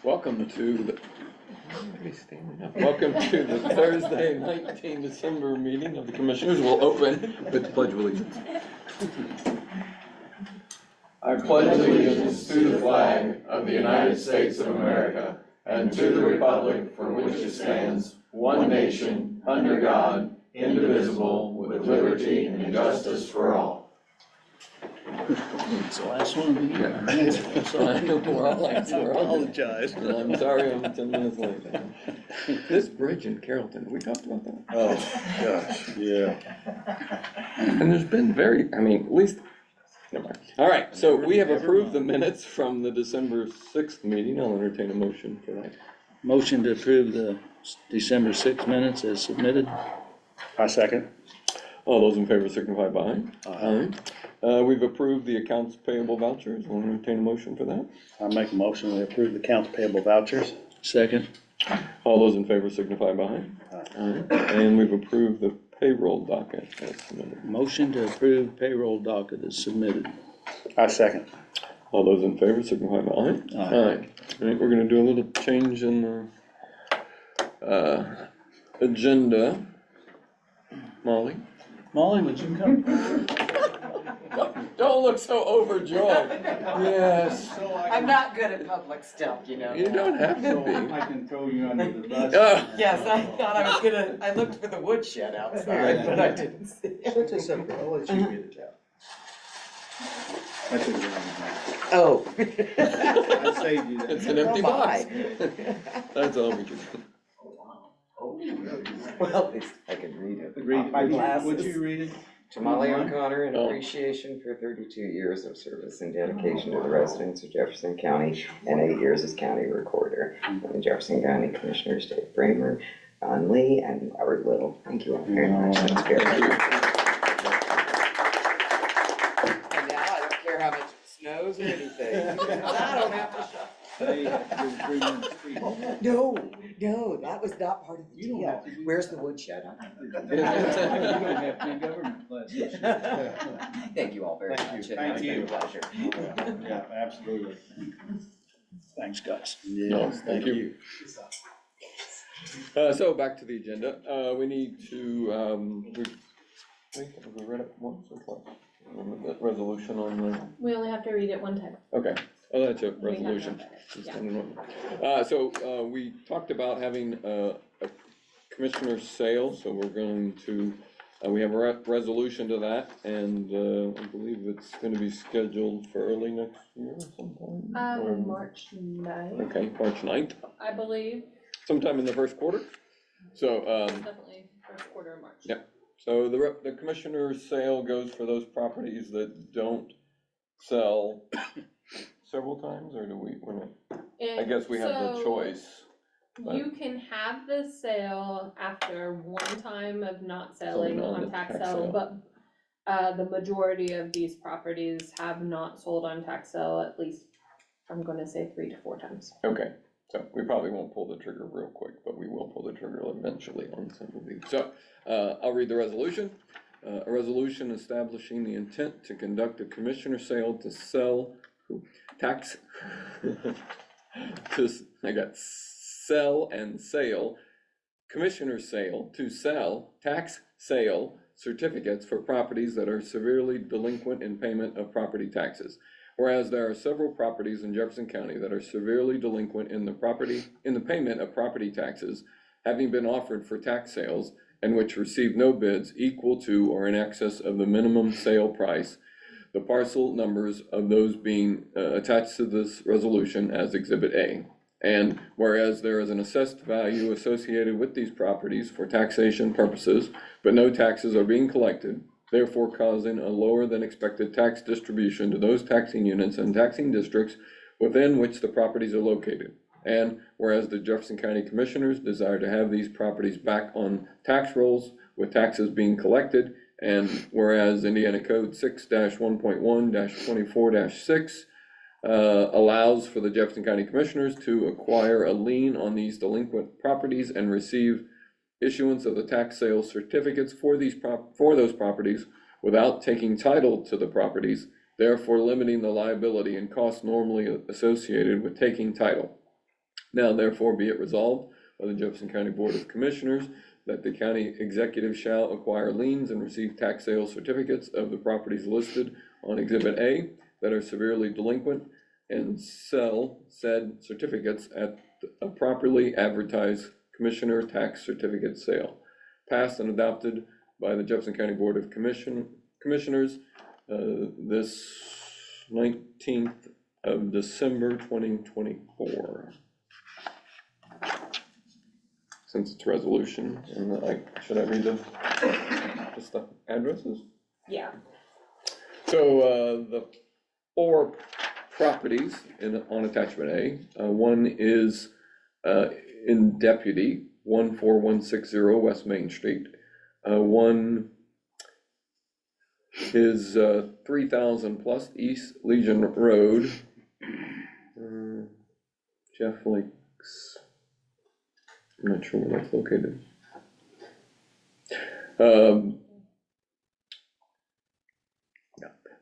Welcome to the welcome to the Thursday, 19 December meeting of the Commissioners. We'll open with the Pledge of Allegiance. I pledge allegiance to the flag of the United States of America and to the republic for which it stands, one nation, under God, indivisible, with liberty and justice for all. It's the last one of the year. I apologize. I'm sorry I'm 10 minutes late. This bridge in Carrollton, we talked about that. Oh, gosh, yeah. And there's been at least, never mind. All right, so we have approved the minutes from the December 6th meeting. I'll entertain a motion for that. Motion to approve the December 6 minutes as submitted. I second. All those in favor signify by aye. We've approved the accounts payable vouchers. I'll entertain a motion for that. I make a motion to approve the accounts payable vouchers. Second. All those in favor signify by aye. And we've approved the payroll docket as submitted. Motion to approve payroll docket as submitted. I second. All those in favor signify by aye. Aye. All right, we're gonna do a little change in the agenda. Molly? Molly, would you come? Don't look so overjoyed. Yes. I'm not good at public stuff, you know. You don't have to be. I can throw you under the bus. Yes, I thought I was gonna, I looked for the woodshed outside, but I didn't see it. Shut this up, I'll let you read it out. I took it out. Oh. I saved you that. It's an empty box. That's all we can do. Well, at least I can read it. Read, My would glasses. you read it? To Molly O'Connor, in Oh. appreciation for 32 years of service and dedication to the residents of Jefferson County and 8 years as county recorder. And the Jefferson County Commissioners, Dave Bramer, Don Lee, and Robert Little. Thank you all very much. That's very Thank you. And now I don't care how much it snows or anything. I don't have to shop. They have to do 3 minutes free. No, that was not part of the You don't deal. have to do Where's that. the woodshed? You don't have to be government class this year. Thank you all very Thank much. you. It has Thank been you. a pleasure. Yeah, absolutely. Thanks, guys. Yes, thank you. So back to the agenda. We need to, have we read it once or twice? The resolution on the, We only have to read it one time. okay. Oh, that's a We have not resolution. read it. Just Yeah. wondering. So we talked about having a commissioner's sale, so we're going to, we have a resolution to that, and I believe it's gonna be scheduled for early next year sometime? Or- March 9th, Okay, March 9th, I believe, sometime in the first quarter. So, definitely first quarter of March. Yeah. so the commissioner's sale goes for those properties that don't sell several times, or do we, I guess we have the choice. but- You can have the sale after one time of not selling Selling on on the tax tax sale, sale. but the majority of these properties have not sold on tax sale at least, I'm gonna say 3 to 4 times. Okay, so we probably won't pull the trigger real quick, but we will pull the trigger eventually on some of these. So, I'll read the resolution. A resolution establishing the intent to conduct a commissioner sale to sell tax, I got sell and sale, commissioner sale to sell tax sale certificates for properties that are severely delinquent in payment of property taxes. Whereas there are several properties in Jefferson County that are severely delinquent in the payment of property taxes, having been offered for tax sales and which received no bids equal to or in excess of the minimum sale price, the parcel numbers of those being attached to this resolution as Exhibit A. And whereas there is an assessed value associated with these properties for taxation purposes, but no taxes are being collected, therefore causing a lower than expected tax distribution to those taxing units and taxing districts within which the properties are located. And whereas the Jefferson County Commissioners desire to have these properties back on tax rolls with taxes being collected, and whereas Indiana Code 6-1.1-24-6 allows for the Jefferson County Commissioners to acquire a lien on these delinquent properties and receive issuance of the tax sale certificates for those properties without taking title to the properties, therefore limiting the liability and costs normally associated with taking title. Now therefore be it resolved by the Jefferson County Board of Commissioners that the county executive shall acquire liens and receive tax sale certificates of the properties listed on Exhibit A that are severely delinquent and sell said certificates at a properly advertised Commissioner tax certificate sale. Passed and adopted by the Jefferson County Board of Commissioners this 19th of December 2024. Since it's resolution, and should I read just the addresses? Yeah. So the 4 properties on attachment A, one is in Deputy, 14160 West Main Street. One is 3000 plus East Legion Road, Jeff Lakes. I'm not sure where that's located.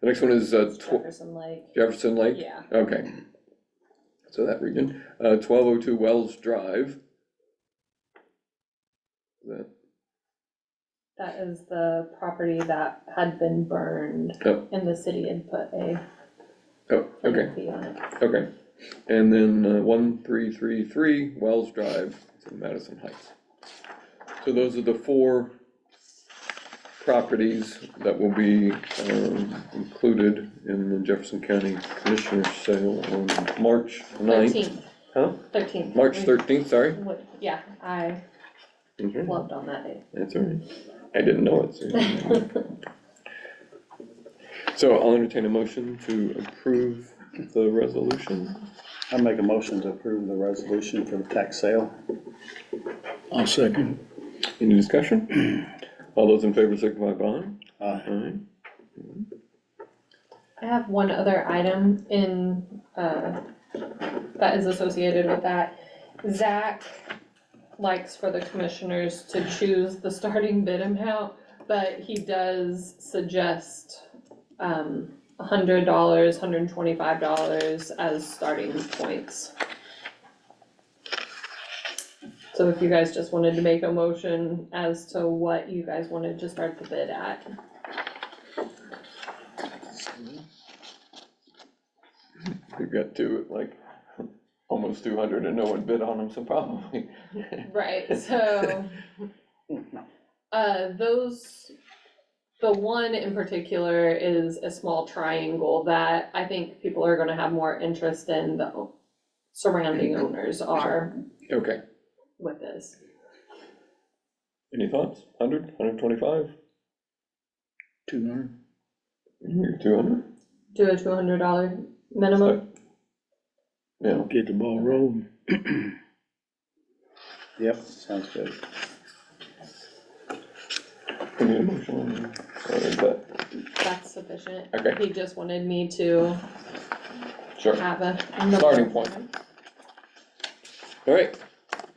The next one is Jefferson Lake. Jefferson Lake? Yeah. Okay. So that region. 1202 Wells Drive. That is the property that had been burned Oh. and the city had put a Okay, fee on it. okay. And then 1333 Wells Drive, it's in Madison Heights. So those are the 4 properties that will be included in the Jefferson County Commissioner's sale on March 9th. 13th. Huh? 13th. March 13th, sorry. Yeah, I Okay. loved on that day. That's all right. I didn't know it. So I'll entertain a motion to approve the resolution. I make a motion to approve the resolution for the tax sale. I'll second. Any discussion? All those in favor signify by aye. Aye. I have one other item in, that is associated with that. Zach likes for the commissioners to choose the starting bid amount, but he does suggest, $100, $125 as starting points. So if you guys just wanted to make a motion as to what you guys wanted to start the bid at. We've got almost 200 and no one bid on them, so probably. Right, so, the one in particular is a small triangle that I think people are gonna have more interest in, the surrounding owners are Okay, with this. any thoughts? 100, 125? 200. 200? Do a $200 minimum. Yeah, Get the ball rolling. Yep, sounds good. we need a motion on that. Or is that, That's sufficient. Okay. He just wanted me to sure. have a. Starting point. All right,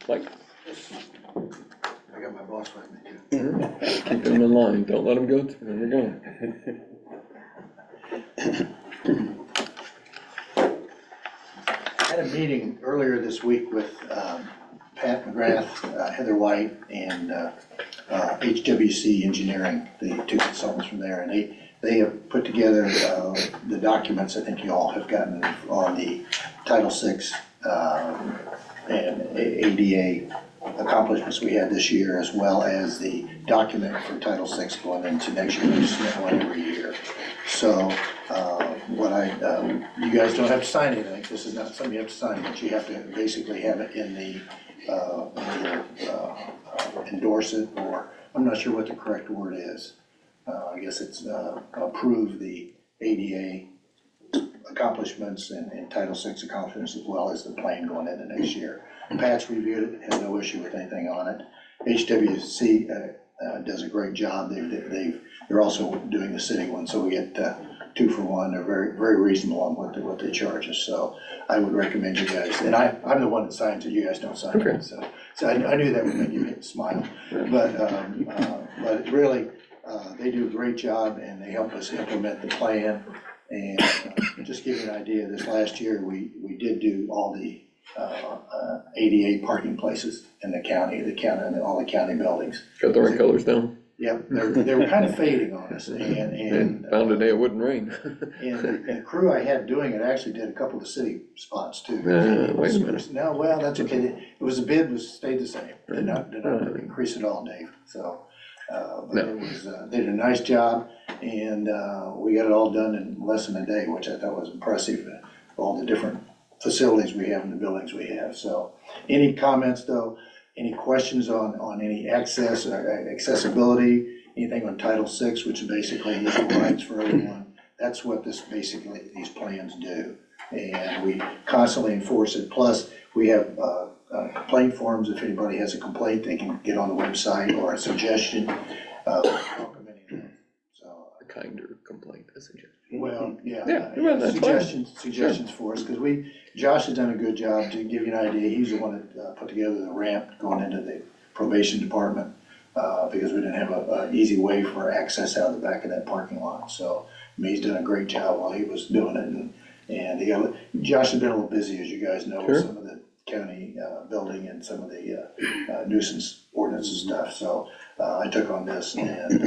Mike, I got my boss with me too. keep them in line, don't let them go, there we go. Had a meeting earlier this week with Pat McGrath, Heather White, and HWC Engineering, the 2 consultants from there, and they have put together the documents I think you all have gotten on the Title VI and ADA accomplishments we had this year, as well as the document for Title VI going into next year. We submit one every year. So you guys don't have to sign anything. This is not something you have to sign, but you have to basically have it in the, either endorse it, or, I'm not sure what the correct word is. I guess it's approve the ADA accomplishments and Title VI accomplishments, as well as the plan going into next year. Pat's reviewed it, has no issue with anything on it. HWC does a great job. They're also doing the city one, so we get 2 for 1. They're very, very reasonable on what they charge us. So I would recommend you guys, and I'm the one that signs it, you guys don't sign Okay. it. So I knew that would make you smile. But it really, they do a great job, and they help us implement the plan. And just give you an idea, this last year, we did do all the ADA parking places in the county, and all the county buildings. Got the right colors down? Yep, they were kind of fading on us, and. Found a day it wouldn't rain. And the crew I had doing it actually did a couple of city spots too. Wait a minute. No, well, that's okay. It was, the bid stayed the same. Did not increase at all, Dave, so. But it was, they did a nice job, and we got it all done in less than a day, which I thought was impressive, all the different facilities we have and the buildings we have. So, any comments though, any questions on any access, accessibility, anything on Title VI, which is basically equal rights for everyone? That's what these plans do, and we constantly enforce it. Plus, we have complaint forms. If anybody has a complaint, they can get on the website, or a suggestion. Welcome any of those. So, A kinder complaint, I suggest. well, yeah. Well, that's fine. Suggestions for us, because Josh has done a good job. To give you an idea, he's the one that put together the ramp going into the probation department, because we didn't have an easy way for access out of the back of that parking lot. So, I mean, he's done a great job while he was doing it, and Josh has been a little busy, as you guys know, with some of the county building and some of the nuisance ordinance and stuff. So I took on this, and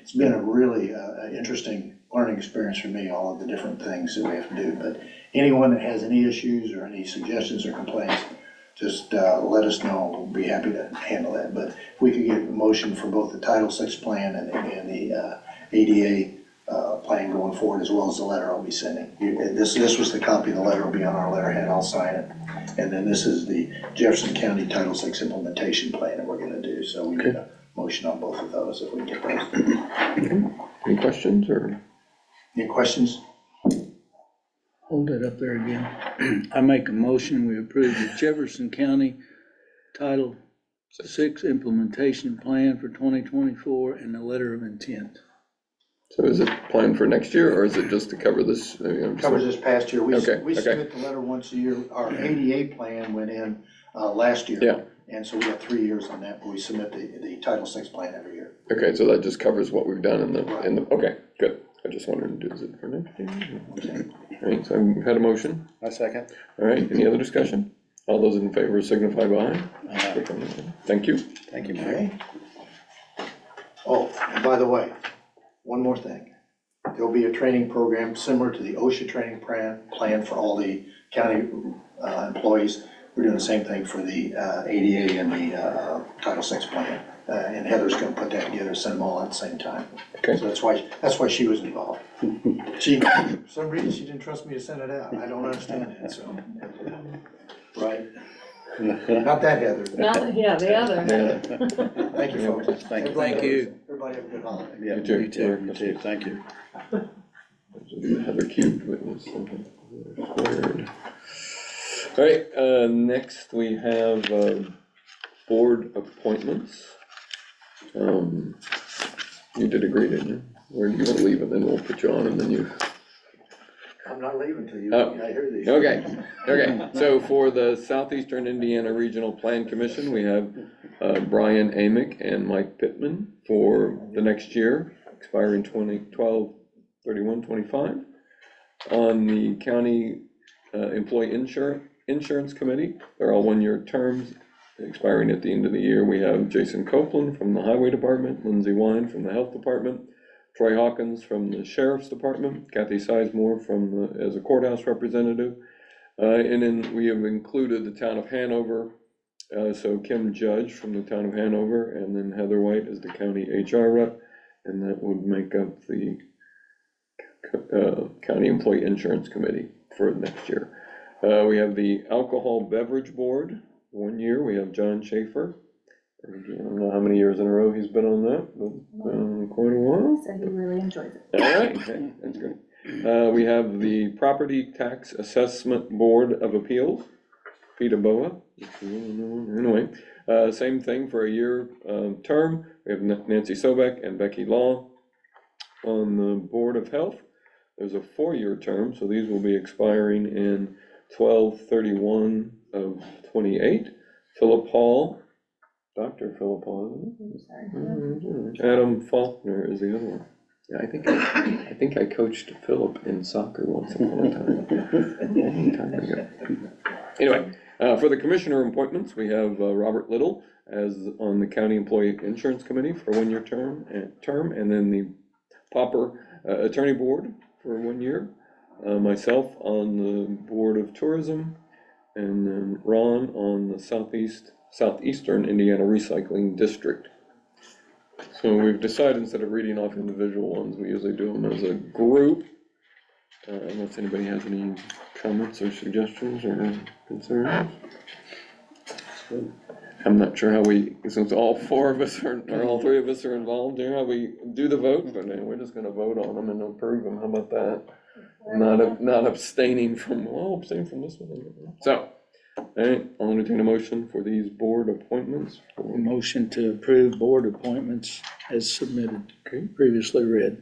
it's been a really interesting learning experience for me, all of the different things that we have to do. But anyone that has any issues or any suggestions or complaints, just let us know. We'll be happy to handle that. But if we could get a motion for both the Title VI plan and the ADA plan going forward, as well as the letter I'll be sending. This was the copy of the letter, will be on our letterhead, I'll sign it. And then this is the Jefferson County Title VI implementation plan that we're gonna do. So we need a motion on both of those if we can get those. Any questions or? Any questions? Hold it up there again. I make a motion, we approve the Jefferson County Title VI implementation plan for 2024 and the letter of intent. So is it planned for next year, or is it just to cover this? Covers this past year. We Okay. submit the letter once a year. Our ADA plan went in last year. Yeah. And so we got 3 years on that, but we submit the Title VI plan every year. Okay, so that just covers what we've done in the, okay, good. I just wanted to do, is it for next year? All right, so we've had a motion. I second. All right, any other discussion? All those in favor signify by aye. Thank you. Thank you, Mike. Okay. Oh, and by the way, one more thing. There'll be a training program similar to the OSHA training plan for all the county employees. We're doing the same thing for the ADA and the Title VI plan. And Heather's gonna put that together, send them all at the same time. Okay. So that's why she was involved. For some reason, she didn't trust me to send it out. I don't understand that, so. Right? Not that Heather. Not, yeah, the other. Thank you, folks. Thank you. Thank you. Everybody have a good holiday. Yeah, You too. you too, you too, thank you. Heather Cube witness. All right, next we have board appointments. You did agree, didn't you? Or do you want to leave and then we'll put you on and then you? I'm not leaving till you, Oh, I hear these. Okay, so for the Southeastern Indiana Regional Plan Commission, we have Brian Amick and Mike Pittman for the next year, expiring 20/12/31/25. On the County Employee Insurance Committee, they're all one-year terms, expiring at the end of the year. We have Jason Copeland from the Highway Department, Lindsay Wine from the Health Department, Troy Hawkins from the Sheriff's Department, Kathy Sizemore as a courthouse representative. And then we have included the town of Hanover, so Kim Judge from the town of Hanover, and then Heather White as the county HR rep, and that would make up the County Employee Insurance Committee for next year. We have the Alcohol Beverage Board, 1 year, we have John Schaefer. I don't know how many years in a row he's been on that, but quite a while. So he really enjoys it. All right, okay, that's great. We have the Property Tax Assessment Board of Appeals, Peter Boa. Anyway, same thing for a year term. We have Nancy Sobek and Becky Law. On the Board of Health, there's a 4-year term, so these will be expiring in 12/31/28. Philip Hall, Dr. Philip Hall, Adam Faulkner is the other one. Yeah, I think I coached Philip in soccer once upon a time. A long time ago. Anyway, For the commissioner appointments, we have Robert Little as on the County Employee Insurance Committee for a one-year term, and then the Popper Attorney Board for 1 year. Myself on the Board of Tourism, and then Ron on the Southeastern Indiana Recycling District. So we've decided, instead of reading off individual ones, we usually do them as a group. Unless anybody has any comments or suggestions or concerns. I'm not sure how since all four of us or all three of us are involved here, how we do the vote, but we're just gonna vote on them and approve them. How about that? Not abstaining from, abstain from this one. So, all right, I'll entertain a motion for these board appointments. Motion to approve board appointments as submitted, previously read.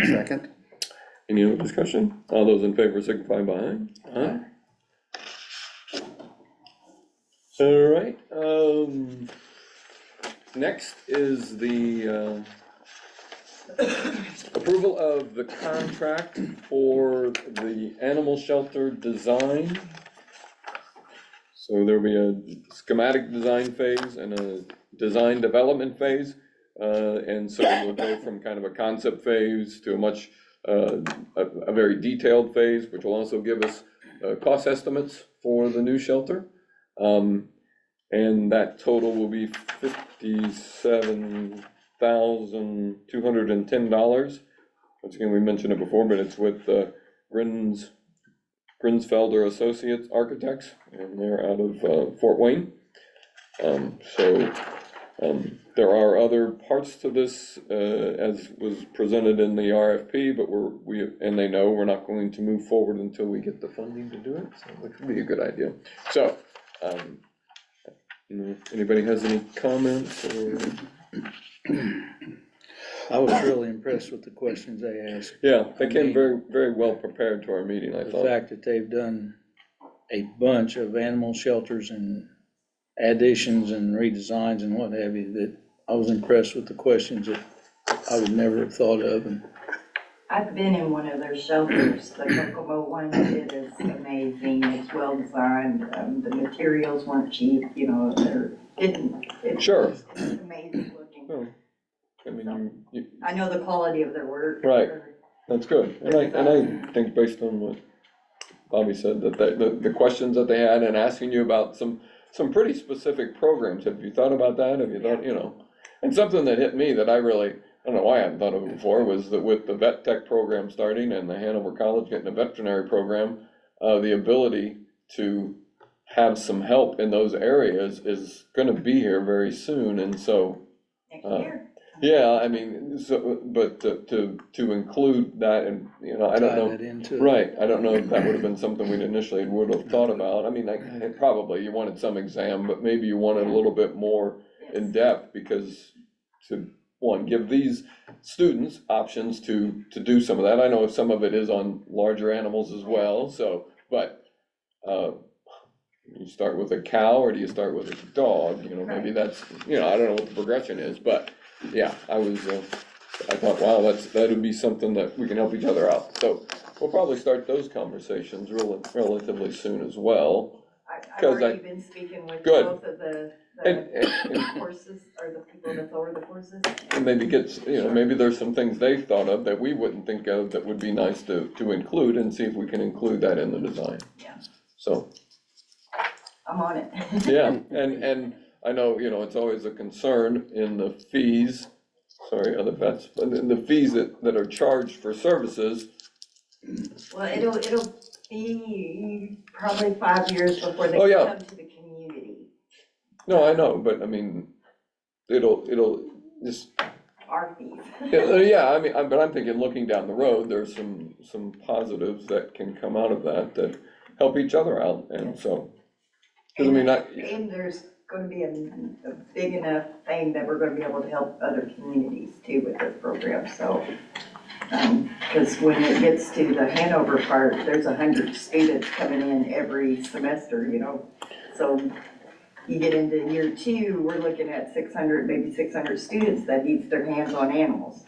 Second. Any other discussion? All those in favor signify by aye. Aye. All right, next is the approval of the contract for the animal shelter design. So there'll be a schematic design phase and a design development phase. And so we'll go from kind of a concept phase to a much, a very detailed phase, which will also give us cost estimates for the new shelter. And that total will be $57,210. Once again, we mentioned it before, but it's with Grinsfelder Associates Architects, and they're out of Fort Wayne. There are other parts to this, as was presented in the RFP, but and they know we're not going to move forward until we get the funding to do it, so which would be a good idea. So, anybody has any comments or? I was really impressed with the questions they asked. Yeah, they came very, very well prepared to our meeting, I The thought. fact that they've done a bunch of animal shelters and additions and redesigns and what have you, that I was impressed with the questions that I would never have thought of. And I've been in one of their shelters, the Kokomo one. It is amazing. It's well designed. The materials weren't cheap, it's Sure. amazing looking. No, I mean, I know the quality of their work. Right. That's good, and I think based on what Bobby said, that the questions that they had and asking you about some pretty specific programs, have you thought about that? Have you thought, and something that hit me that I don't know why I hadn't thought of it before, was that with the vet tech program starting and the Hanover College getting a veterinary program, the ability to have some help in those areas is gonna be here very soon, and so. Next year. Yeah, I mean, but to include that, and, I don't tie know. that into it. Right, I don't know if that would have been something we'd initially would have thought about. I mean, probably you wanted some exam, but maybe you wanted a little bit more in depth, because to, one, give these students options to do some of that. I know some of it is on larger animals as well, so, but, you start with a cow, or do you start with a dog, maybe that's, I don't know what the progression is, but, yeah, I thought, wow, that would be something that we can help each other out, so we'll probably start those conversations relatively soon as well. I've already been speaking with Good. both of the And courses, or the people that's over the courses. maybe maybe there's some things they've thought of that we wouldn't think of that would be nice to include, and see if we can include that in the design. Yeah. So, I'm on it. yeah, and I know, it's always a concern in the fees, other vets, but in the fees that are charged for services. Well, it'll be probably 5 years before they Oh, yeah. come to the community. No, I know, but I mean, it'll just, Our fees. yeah, I mean, but I'm thinking, looking down the road, there's some positives that can come out of that help each other out, and so. Because I mean, And there's gonna be a big enough thing that we're gonna be able to help other communities too with this program, so. Cause when it gets to the Hanover part, there's 100 students coming in every semester, so you get into year 2, we're looking at 600, maybe 600 students that needs their hands on animals.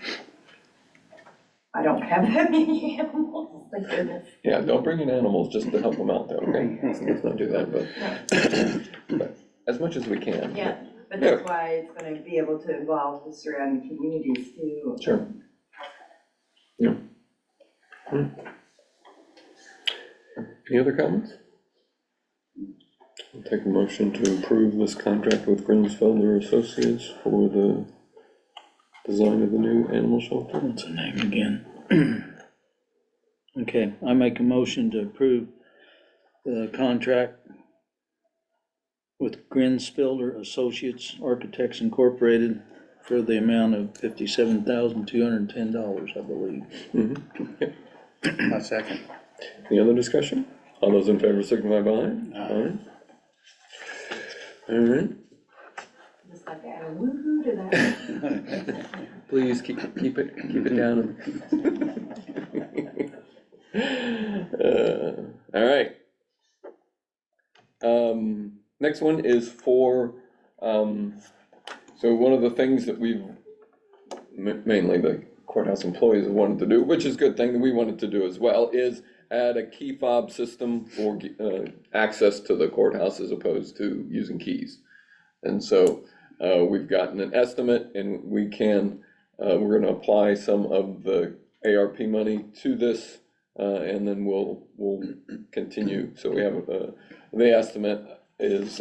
I don't have that many animals, thank goodness. Yeah, don't bring in animals just to help them out though, okay? Let's not do that, but as much as we can. Yeah, but that's why it's gonna be able to involve the surrounding communities too. Sure. Yeah. Any other comments? I'll take a motion to approve this contract with Grinsfelder Associates for the design of the new animal shelter. What's the name again? Okay, I make a motion to approve the contract with Grinsfelder Associates Architects Incorporated for the amount of $57,210, I believe. A second. Any other discussion? All those in favor signify by aye. Aye. All right, Just like add a woo-hoo to that. please keep it down. All right. Next one is for, so one of the things that we've, mainly the courthouse employees have wanted to do, which is a good thing that we wanted to do as well, is add a key fob system for access to the courthouse as opposed to using keys. And so we've gotten an estimate, and we can, we're gonna apply some of the ARP money to this, and then we'll continue. So we have, the estimate is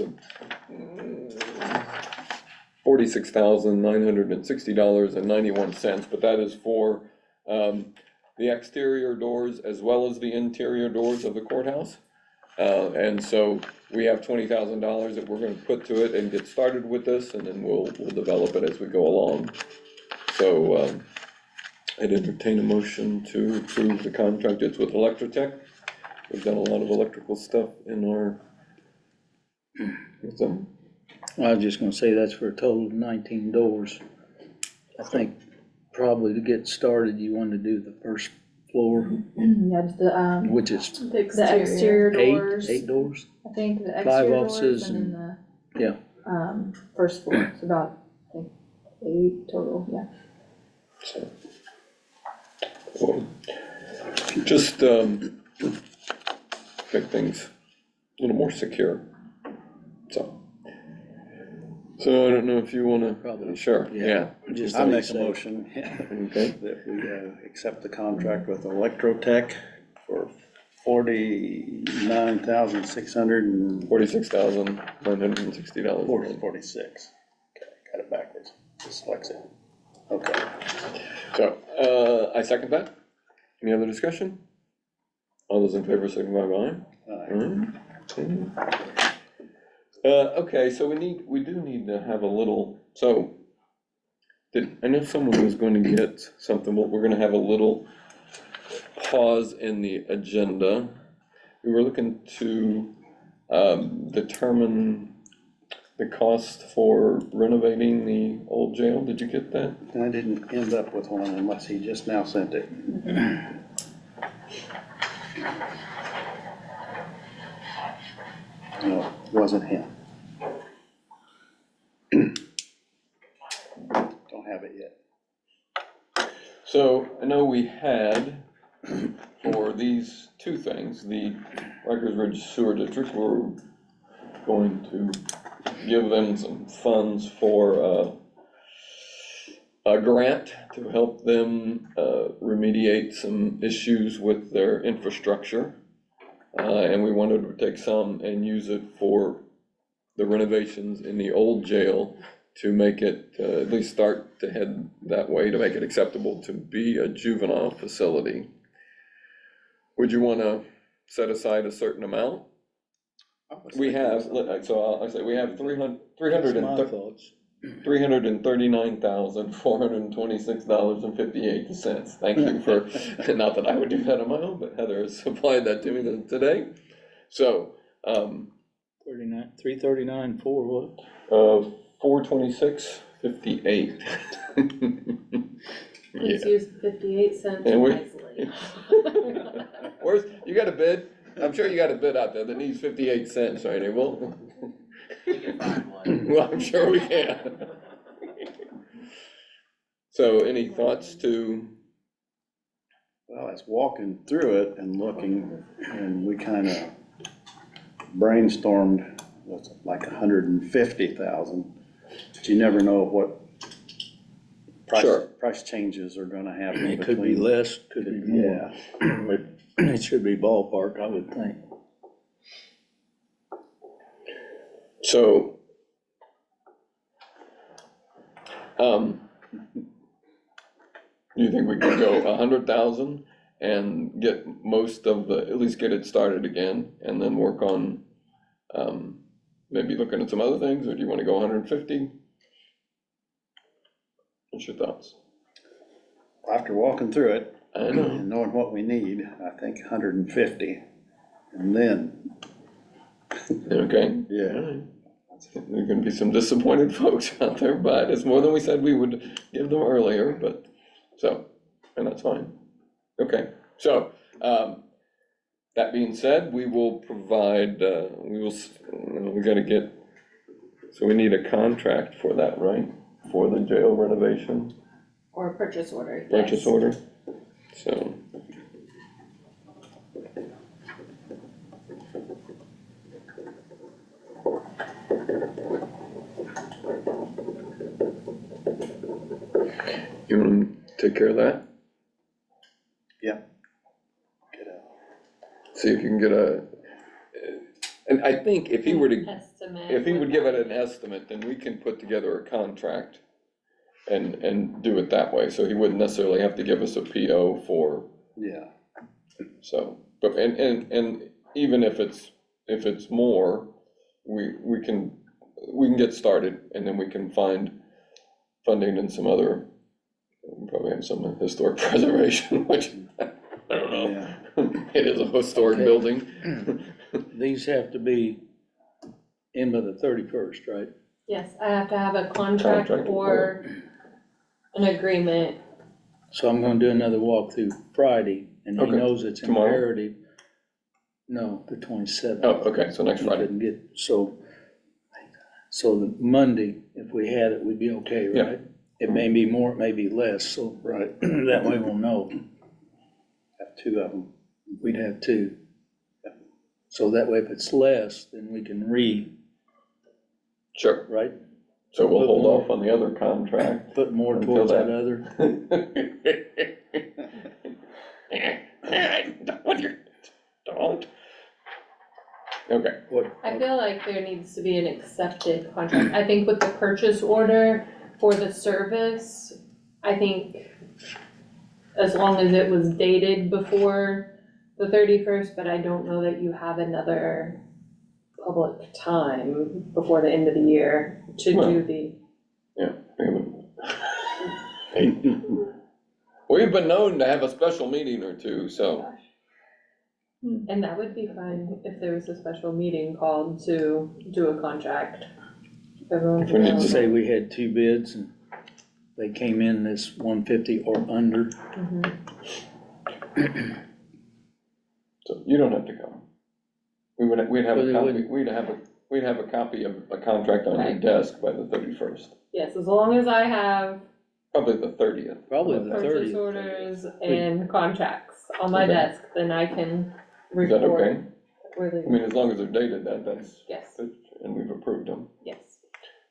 $46,960.91, but that is for the exterior doors as well as the interior doors of the courthouse. And so we have $20,000 that we're gonna put to it and get started with this, and then we'll develop it as we go along. So I'd entertain a motion to approve the contract. It's with Electrotech. We've done a lot of electrical stuff in our, so, I was just gonna say that's for a total of 19 doors. I think probably to get started, you want to do the first floor, Yeah, which is The exterior eight doors. doors. I think the 5 exterior doors offices and then the, yeah. First floor, it's about, I think, 8 total, yeah. so. Well, just make things a little more secure, so I don't know if you wanna. Probably. Sure, yeah. Just I like make a say. motion Okay, that we accept the contract with Electrotech for $49,646. $46,960. 46. Okay, got it backwards. Dyslexic. Okay. So, I second that. Any other discussion? All those in favor signify by aye. Okay, so we do need to have a little, so, I know someone was going to get something, but we're gonna have a little pause in the agenda. We were looking to, determine the cost for renovating the old jail. Did you get that? I didn't end up with one unless he just now sent it. No, it wasn't him. Don't have it yet. So, I know we had, for these two things, the Rikers Ridge Sewer District, we're going to give them some funds for a grant to help them remediate some issues with their infrastructure. And we wanted to take some and use it for the renovations in the old jail to make it, at least start to head that way, to make it acceptable to be a juvenile facility. Would you wanna set aside a certain amount? We have, so I'll say, we have That's my thoughts. $339,426.58. Thank you for, not that I would do that on my own, but Heather has supplied that to me today. So, 339 for what? 426.58. Please use 58 cents And we- wisely. Where's, you got a bid? I'm sure you got a bid out there that needs 58 cents, right? Well, well, I'm sure we can. So any thoughts to Well, it's walking through it and looking, and we kind of brainstormed, what's it, like 150,000. But you never know what Sure. price changes are gonna happen It could be between. less, could be more. Yeah, It should be ballpark, I would think. So, you think we could go 100,000 and get most of the, at least get it started again, and then work on, maybe looking at some other things, or do you wanna go 150? What's your thoughts? after walking through it I know, and knowing what we need, I think 150. And then, okay? yeah, Alright. There are gonna be some disappointed folks out there, but it's more than we said we would give them earlier, but, so, and that's fine. Okay, so, that being said, we will provide, we gotta get, so we need a contract for that, right? For the jail renovation, Or a purchase order, purchase yes. order, so. You wanna take care of that? yeah. Get a, See if you can get and I think if he were to, Estimate. if he would what give it that an estimate, then we can put together a contract and do it that way, so he wouldn't necessarily have to give us a PO for, yeah, so, but, and even if it's more, we can get started, and then we can find funding in some other, we probably have some historic preservation, which, I don't know. yeah. It is a historic Okay. building. These have to be in by the 31st, right? Yes, I have to have a contract Contract or an agreement. So I'm gonna do another walkthrough Friday, and he Okay. knows it's Tomorrow? imperative. No, the 27th. Oh, okay, so next We Friday, couldn't get, so the Monday, if we had it, we'd be okay, Yeah. right? It may be more, it may be less, so Right, that way we'll know. have two of them. We'd have two. So that way if it's less, then we can sure, right? so we'll Put hold more- off on the other contract. Put more Until towards that then. other. Don't. Okay, I feel like there needs to be an accepted contract. I think with the purchase order for the service, I think as long as it was dated before the 31st, but I don't know that you have another public time before the end of the year to do the, we've been known to have a special meeting or two, so, and that would be fine if there was a special meeting called to do a contract. Everyone's If we need to available. Say we had two bids and they came in this 150 or under. so you don't have to come. We'd have Well, a they copy, wouldn't. we'd have a copy of a contract on your Right. desk by the 31st, Yes, as long as I have probably the 30th. Probably the purchase 30th. orders and contracts on my Okay. desk, then I can Is that okay? record where they, I mean, as long as they're dated, that's, yes, and we've approved them. yes.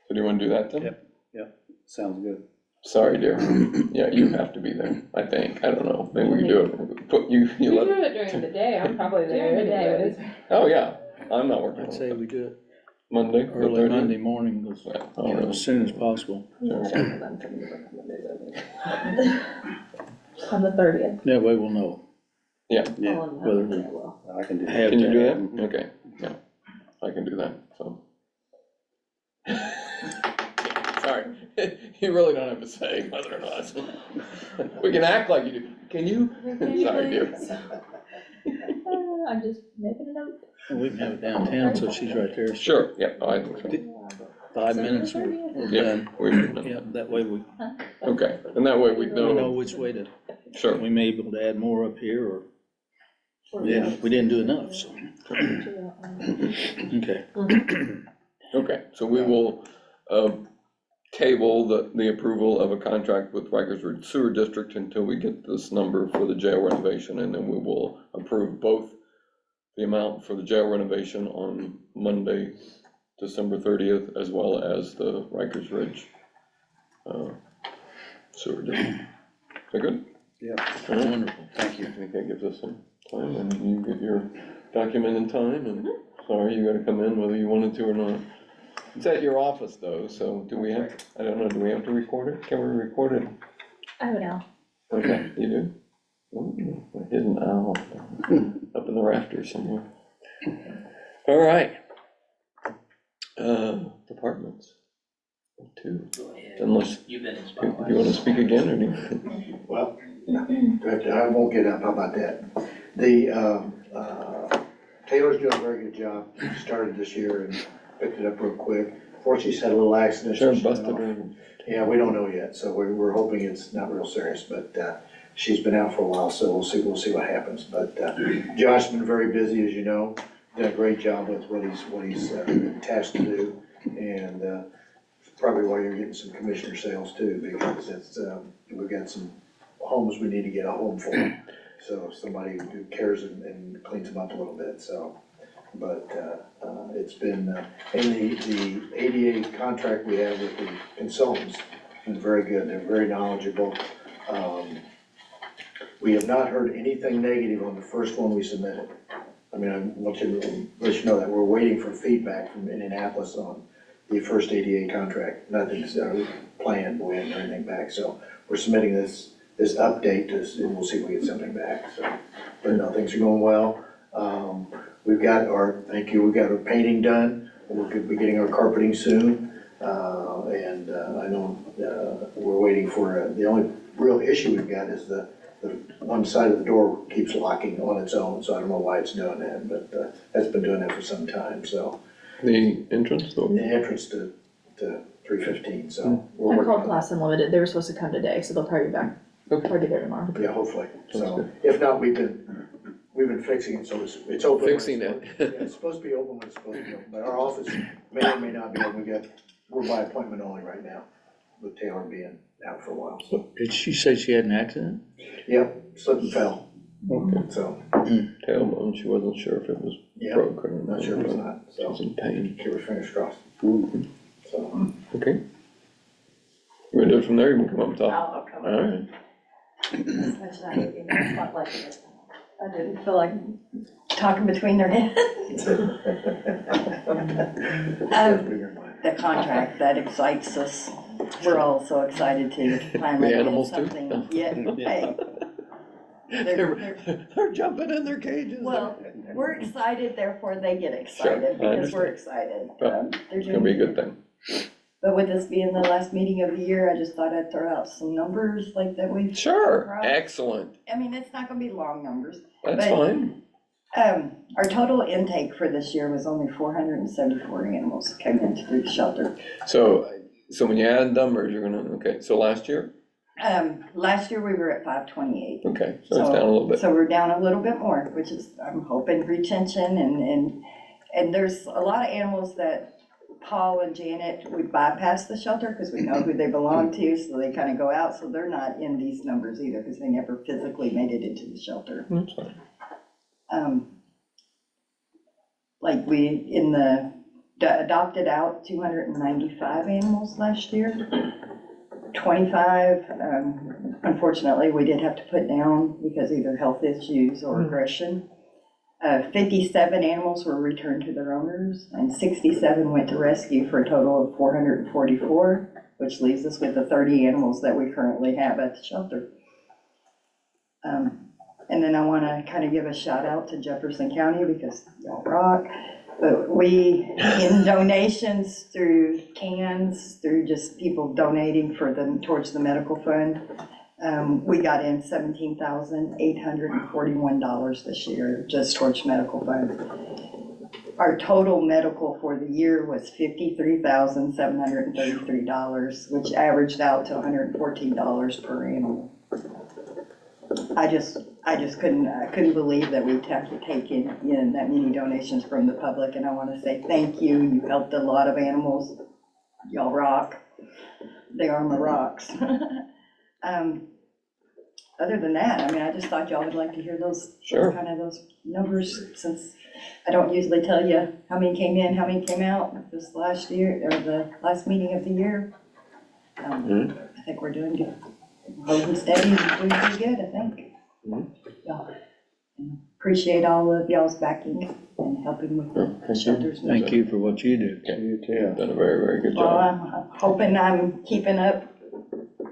So do you wanna do that then? Yep. Sounds good. Sorry, dear. Yeah, you have to be there, I think. I don't know. Maybe we can do it. Put you You let, do it during the day, I'm probably there During the day, anyway. oh, yeah. I'm not working I'd on say it. we do it Monday, the early 30th? Monday morning, Yeah, you know, as soon as possible. On the 30th. That way we'll know. Yeah, Whether we I can do that. have Can you do that. that? Okay, yeah, I can do that, so. Sorry, you really don't have to say whether or not. We can act like you do. Can you? Sorry, dear. I'm just making a note. And we can have it downtown, so she's right there. Sure, yeah, I think so. 5 minutes, we're Yeah, done. we, Yeah, that way we okay, and that way we know know, which way to, sure. we may be able to add more up here, or, Yeah. we didn't do enough, so. Okay. Okay, so we will, table the approval of a contract with Rikers Ridge Sewer District until we get this number for the jail renovation, and then we will approve both the amount for the jail renovation on Monday, December 30th, as well as the Rikers Ridge sewer district. Is that good? Yeah. Wonderful. Thank you. I think that gives us some time, and you get your document in time, and sorry, you gotta come in whether you wanted to or not. It's at your office though, so do we have, I don't know, do we have to record it? Can we record it? I have an owl. Okay, you do? Ooh, a hidden owl up in the rafters somewhere. All right. Departments. Two, unless, You've been in do spotlight. you wanna speak again, or do you? Well, I won't get up, how about that? Taylor's doing a very good job, she started this year and picked it up real quick. Fortunately, she's had a little accident. Sure, so she busted went off. her. Yeah, we don't know yet, so we're hoping it's not real serious, but, she's been out for a while, so we'll see what happens. But, Josh's been very busy, as you know, done a great job with what he's been tasked to do. And, probably why you're getting some commissioner sales too, because it's, we've got some homes we need to get a home for. So somebody who cares and cleans them up a little bit, so. But, it's been, and the ADA contract we have with the consultants is very good, they're very knowledgeable. We have not heard anything negative on the first one we submitted. I mean, I want to let you know that we're waiting for feedback from Indianapolis on the first ADA contract. Nothing's planned, but we haven't heard anything back, so we're submitting this update and we'll see if we get something back, so. But no, things are going well. We've got our painting done, we're gonna be getting our carpeting soon. And I know we're waiting for, the only real issue we've got is the one side of the door keeps locking on its own, so I don't know why it's doing that, but that's been doing that for some time, so. The entrance door? The entrance to 315, so we're I working called on Class Unlimited, they were supposed to come today, so they'll probably be back, probably be there tomorrow. that. Yeah, hopefully, Sounds so, good. if not, we've been fixing it, so it's open. when Fixing it's- it. Yeah, it's supposed to be open when it's supposed to be open, but our office may or may not be open, we're by appointment only right now, with Taylor being out for a while, so. Did she say she had an accident? Yep, slipped and fell, Okay. so, Tailbone, she wasn't sure if it was yeah, broke or not. not sure if it's not, She was so, in pain. keep her fingers crossed, so. Okay. You wanna do it from there, you can come up and talk? I'll come All right. I didn't feel like talking between their heads. The contract, that excites us. We're all so excited to finally The get animals too? something. Yeah, hey, They're jumping in their cages. well, we're excited, therefore they get excited I because we're understand. excited. Well, They're It's gonna be a doing- good thing. But with this being the last meeting of the year, I just thought I'd throw out some numbers like that we. Sure, excellent. I mean, it's not gonna be long numbers. That's But- fine. Our total intake for this year was only 474 animals came into the shelter. So when you add numbers, you're gonna, okay, so last year? Last year we were at 528. Okay, so it's down a little bit. So we're down a little bit more, which is, I'm hoping retention and there's a lot of animals that Paul and Janet would bypass the shelter because we know who they belong to, so they kind of go out, so they're not in these numbers either because they never physically made it into the shelter. That's fine. Like we, adopted out 295 animals last year. 25, unfortunately, we did have to put down because either health issues or aggression. 57 animals were returned to their owners and 67 went to rescue for a total of 444, which leaves us with the 30 animals that we currently have at the shelter. And then I want to kind of give a shout out to Jefferson County because y'all rock. But we, in donations through cans, through just people donating for them towards the medical fund, we got in $17,841 this year just towards medical fund. Our total medical for the year was $53,733, which averaged out to $114 per animal. I just couldn't believe that we'd have to take in that many donations from the public, and I want to say thank you. You helped a lot of animals y'all rock. They are my rocks. Other than that, I mean, I just thought y'all would like to hear those, Sure. kind of those numbers, since I don't usually tell you how many came in, how many came out this last year, or the last meeting of the year. I think we're doing good, holding steady, and doing pretty good, I think. Yeah. And appreciate all of y'all's backing and helping with the shelters. Thank you for what you do. You too. You've done a very, very good Well, job. I'm hoping I'm keeping up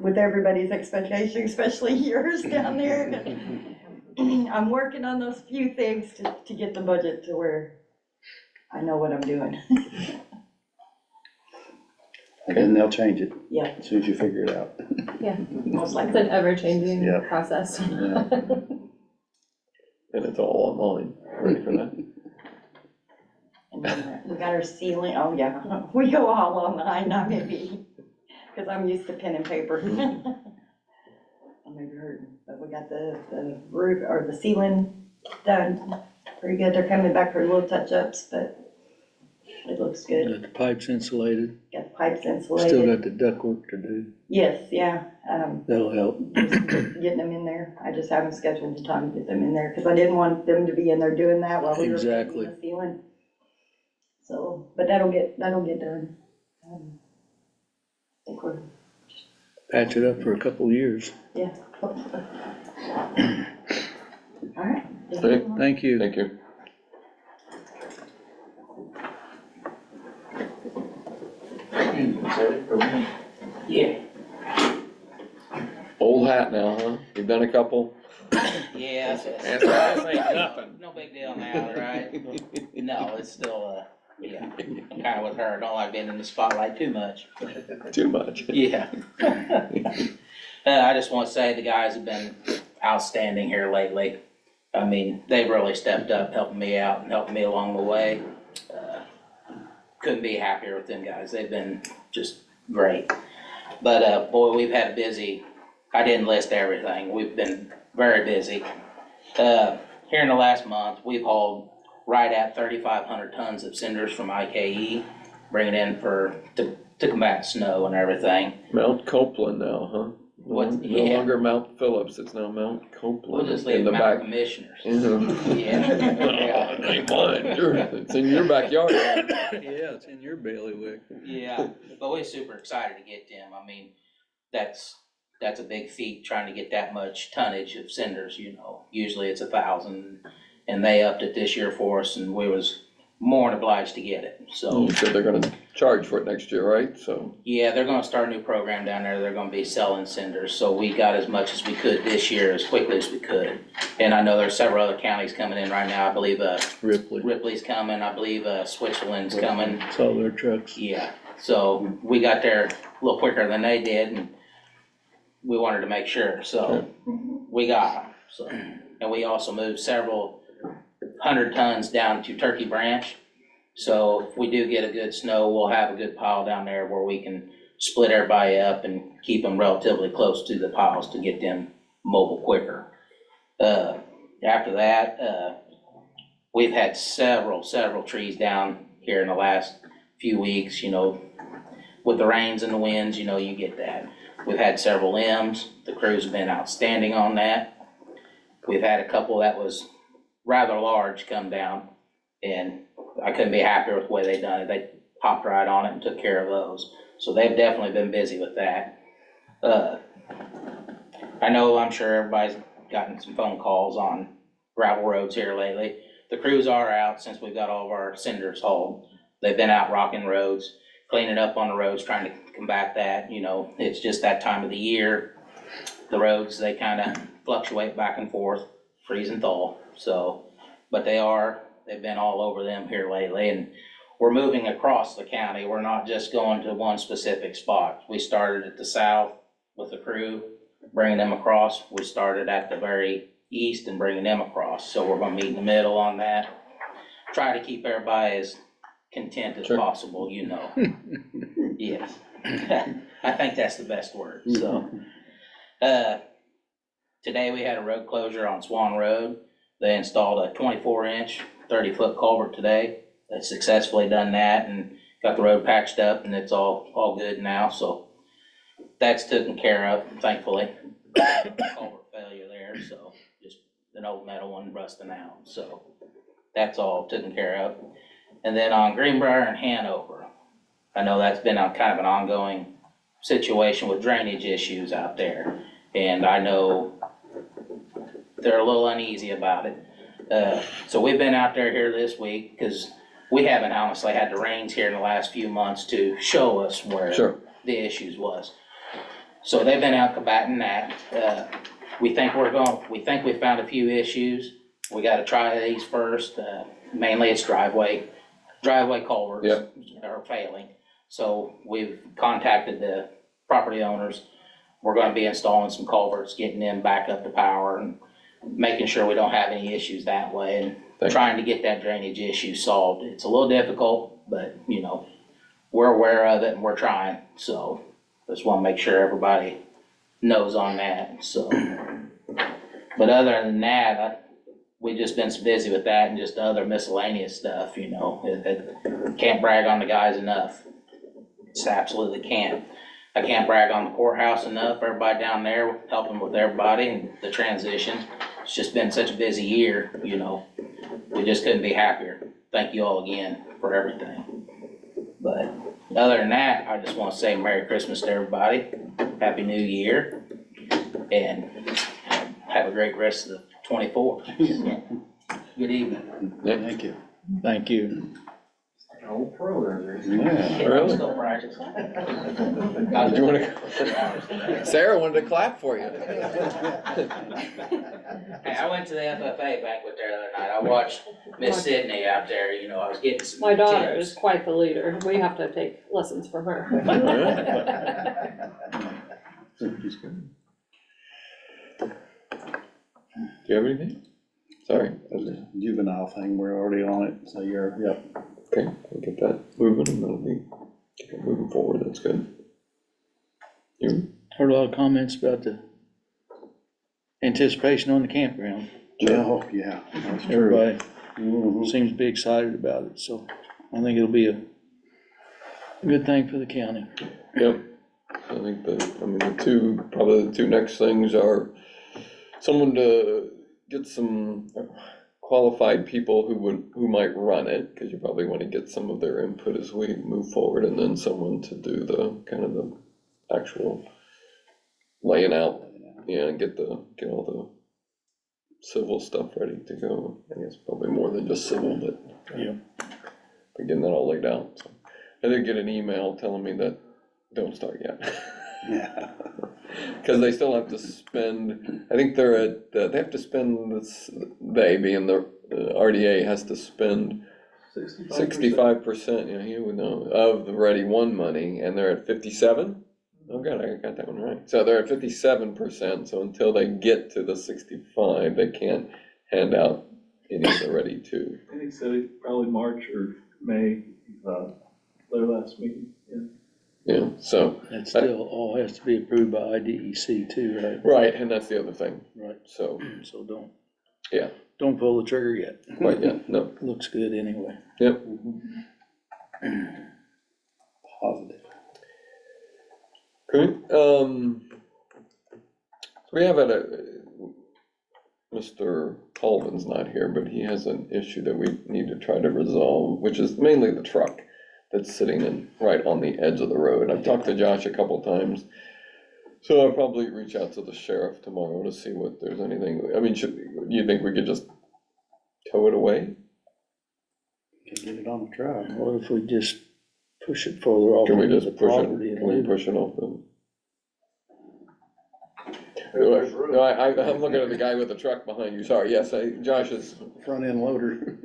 with everybody's expectations, especially yours down there. I'm working on those few things to get the budget to where I know what I'm doing. And they'll change it Yeah, as soon as you figure it out. most It's likely. an ever-changing Yeah. process. Yeah. And it's all online. Ready for that? And then we got our ceiling, oh yeah, we go all online, not maybe, because I'm used to pen and paper. I may be hurting, but we got the roof, or the ceiling done, pretty good. They're coming back for little touch-ups, but it looks good. Got the pipes insulated, Got the pipes still insulated. got the ductwork to do. Yes, yeah, That'll help. just getting them in there. I just haven't scheduled the time to get them in there, because I didn't want them to be in there doing that while we were painting Exactly. the ceiling. So, but that'll get done. I think we're, Patch it up for a couple of years. yeah. All right. Okay. Thank you. Thank you. Yeah, Old hat now, huh? You've done a couple? yeah, That's ain't nothing. no big deal now, right? No, it's still, yeah, I'm kinda with her, I don't like being in the spotlight too much. Too much. Yeah. I just wanna say the guys have been outstanding here lately. I mean, they've really stepped up, helping me out and helping me along the way. Couldn't be happier with them guys, they've been just great. But, boy, we've had a busy, I didn't list everything, we've been very busy. Here in the last month, we've hauled right at 3,500 tons of cinders from IKE, bringing in to combat snow and everything. Mount Copeland now, huh? What's- No yeah. longer Mount Phillips, it's now Mount We'll Copeland just in leave the them out back. commissioners. Yeah. Ain't mine, it's in your backyard. Yeah, it's in your bailiwick. Yeah, but we're super excited to get them. I mean, that's a big feat, trying to get that much tonnage of cinders, you know. Usually it's 1,000, and they upped it this year for us, and we was more than obliged to get it. So, You said they're gonna charge for it next year, right? So, yeah, they're gonna start a new program down there. They're gonna be selling cinders. So we got as much as we could this year, as quickly as we could. And I know there's several other counties coming in right now. I believe Ripley, Ripley's coming. I believe Switzerland's coming. saw their trucks. Yeah, so we got there a little quicker than they did, and we wanted to make sure, so we got them. So, and we also moved several 100 tons down to Turkey Branch. So if we do get a good snow, we'll have a good pile down there where we can split everybody up and keep them relatively close to the piles to get them mobile quicker. After that, we've had several trees down here in the last few weeks, you know, with the rains and the winds, you know, you get that. We've had several limbs. The crews have been outstanding on that. We've had a couple that was rather large come down, and I couldn't be happier with the way they done it. They hopped right on it and took care of those. So they've definitely been busy with that. I know, I'm sure everybody's gotten some phone calls on gravel roads here lately. The crews are out since we've got all of our cinders hauled. They've been out rocking roads, cleaning up on the roads, trying to combat that. You know, it's just that time of the year. The roads, they kind of fluctuate back and forth, freeze and thaw. So, but they've been all over them here lately, and we're moving across the county. We're not just going to one specific spot. We started at the south with the crew, bringing them across. We started at the very east and bringing them across. So we're gonna meet in the middle on that. Try to keep everybody as content as possible, you know. Yes. I think that's the best word, so. Today we had a road closure on Swan Road. They installed a 24-inch, 30-foot culvert today. They successfully done that and got the road patched up and it's all good now, so that's taken care of, thankfully. Culvert failure there, so just an old metal one rusting out, so that's all taken care of. And then on Greenbrier and Hanover, I know that's been a kind of an ongoing situation with drainage issues out there. And I know they're a little uneasy about it. So we've been out there here this week, because we haven't honestly had the rains here in the last few months to show us where Sure. the issues was. So they've been out combating that. We think we found a few issues. We gotta try these first. Mainly it's driveway culverts Yep. are failing. So we've contacted the property owners. We're gonna be installing some culverts, getting them back up to power and making sure we don't have any issues that way, and trying to get that drainage issue solved. It's a little difficult, but you know, we're aware of it and we're trying, so just wanna make sure everybody knows on that, so. But other than that, we just been so busy with that and just other miscellaneous stuff, you know. Can't brag on the guys enough. Just absolutely can't. I can't brag on the courthouse enough, everybody down there helping with everybody and the transition. It's just been such a busy year, you know. We just couldn't be happier. Thank you all again for everything. But other than that, I just want to say Merry Christmas to everybody. Happy New Year. And have a great rest of the 24. Good evening. Thank you. Thank you. Old pro there. Yeah. I'm still practicing. Did you wanna- Sarah wanted to clap for you. Hey, I went to the FFA banquet there the other night. I watched Miss Sydney out there, you know, I was getting some My daughter tips. is quite the leader. We have to take lessons from her. Do you have anything? Sorry. The juvenile thing, we're already on it, so yep. Okay, we'll get that moving and that'll be, keep it moving forward, that's good. You? Heard a lot of comments about the anticipation on the campground. Oh, yeah, that's true. Everybody Mhm. seems to be excited about it, so I think it'll be a good thing for the county. Yep. I think probably the two next things are someone to get some qualified people who might run it, because you probably want to get some of their input as we move forward, and then someone to do the kind of the actual laying out, and get all the civil stuff ready to go. I guess probably more than just civil, but Yeah. but getting that all laid out. So I did get an email telling me that don't start yet. Yeah. Because they still have to spend, I think they have to spend, they being the RDA has to spend 65%, yeah, you would know, of the Ready One money, and they're at 57? Oh, good, I got that one right. So they're at 57%, so until they get to the 65, they can't hand out any of the Ready Two. I think so, probably March or May, their last meeting, yeah. Yeah, so, That still all has to be approved by IDEC too, right? right, and that's the other thing, Right, so, so don't. Yeah. Don't pull the trigger yet. quite yet, no, Looks good anyway. yep. Positive. Okay, so we have Mr. Colvin's not here, but he has an issue that we need to try to resolve, which is mainly the truck that's sitting right on the edge of the road. I've talked to Josh a couple times, so I'll probably reach out to the sheriff tomorrow to see what there's anything, I mean, you think we could just tow it away? Can get it on the truck. What if we just push it further off Can we into just the push property it, and can we leave it? push it off the? No, I'm looking at the guy with the truck behind you, sorry, yes, Josh is, Front end loader.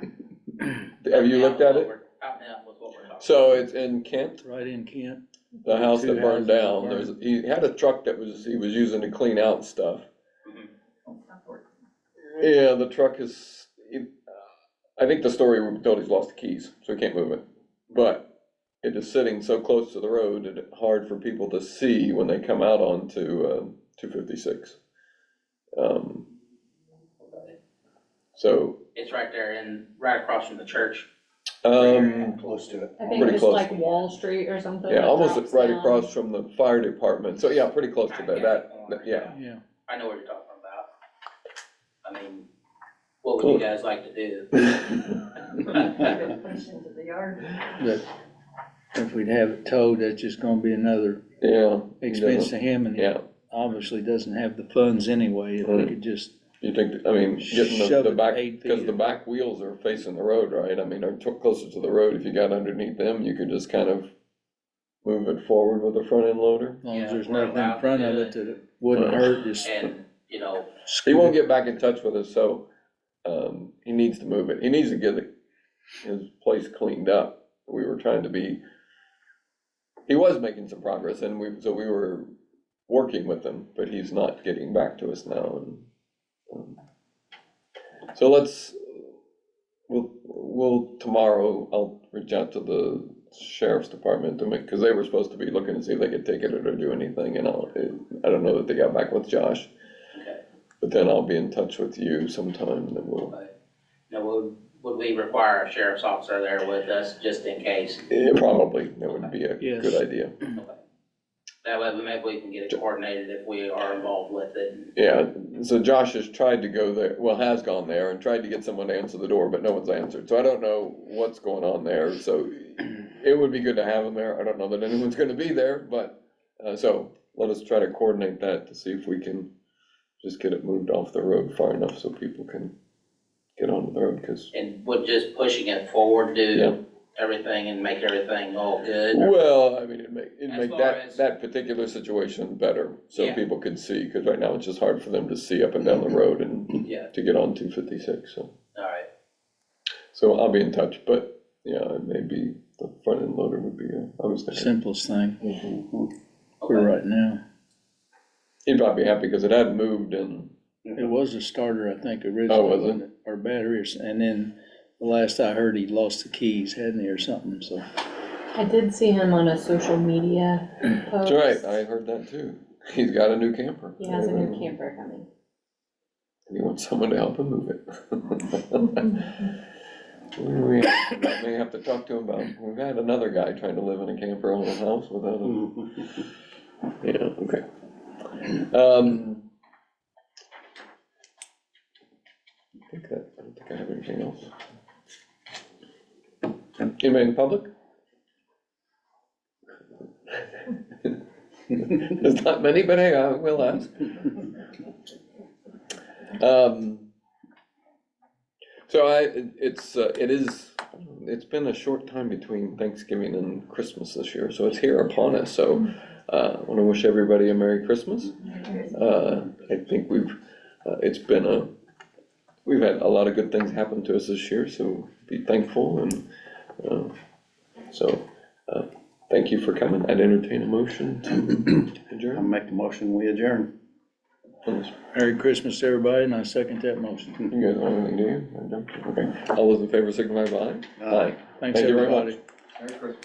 have you looked at it? Out now with what we're talking. So it's in Kent, Right in Kent. the house that Two burned houses down, burned. he had a truck that he was using to clean out stuff. Yeah, the truck is, I think the story we told, he's lost the keys, so he can't move it. But it is sitting so close to the road that it's hard for people to see when they come out onto 256. So, It's right there right across from the church. Close to it. I think Pretty it's close. like Wall Street or something. Yeah, that almost drops right down. across from the fire department, so yeah, pretty close to that, yeah. Yeah. I know what you're talking about. I mean, what would you guys like to do? Push into the yard. But if we'd have it towed, that's just gonna be another Yeah. expense to him, and he Yeah, obviously doesn't have the funds anyway, if we could just, you think, I mean, getting Shove the it back, 8 because feet. the back wheels are facing the road, right? I mean, are closer to the road, if you got underneath them, you could just kind of move it forward with the front end loader. as long as Yeah, there's we're nothing in allowed front to of do it that it wouldn't hurt, just. And, you know, He won't get back in touch with us, so, he needs to move it, he needs to get his place cleaned up. We were trying to be, he was making some progress, and so we were working with him, but he's not getting back to us now, and, so we'll, tomorrow, I'll reach out to the sheriff's department to make, because they were supposed to be looking to see if they could take it or do anything, and I don't know that they got back with Josh. okay. But then I'll be in touch with you sometime, and then we'll, Now, would we require a sheriff's officer there with us, just in case? probably, that would be a Yes. good idea. That way, maybe we can get it coordinated if we are involved with it. Yeah, so Josh has tried to go there, well, has gone there and tried to get someone to answer the door, but no one's answered, so I don't know what's going on there, so it would be good to have him there, I don't know that anyone's gonna be there, but, so let us try to coordinate that to see if we can just get it moved off the road far enough so people can get onto the road, cause, And would just pushing it forward Yeah. do everything and make everything all good? well, I mean, it'd As make far that, as- that particular situation better, so Yeah. people can see, cause right now it's just hard for them to see up and down the road and Yeah, to get on 256, so. all right. So I'll be in touch, but yeah, maybe the front end loader would be, I was thinking, Simplest thing for Okay. right now. he'd probably be happy because it hadn't moved and, It was a starter, I think, Oh, originally, was it? wasn't it? Or battery, and then the last I heard, he lost the keys, hadn't he, or something, so. I did see him on a social media post. that's right, I heard that too. He's got a new camper. He has a new camper coming. And he wants someone to help him move it. We may have to talk to him about, we've had another guy trying to live in a camper on a house without a, yeah, okay. I don't think I have anything else. Anybody in public? There's not many, but hey, I will ask. So it's been a short time between Thanksgiving and Christmas this year, so it's here upon us, so, I wanna wish everybody a Merry Christmas. I think we've had a lot of good things happen to us this year, so be thankful and, thank you for coming. I'd entertain a motion to I'll adjourn. make the motion, we adjourn. Merry Christmas, everybody, and I second that motion. You guys want anything, do you? I don't. Okay, all those in favor signify by aye. Aye. Thanks, Thank you very much. everybody.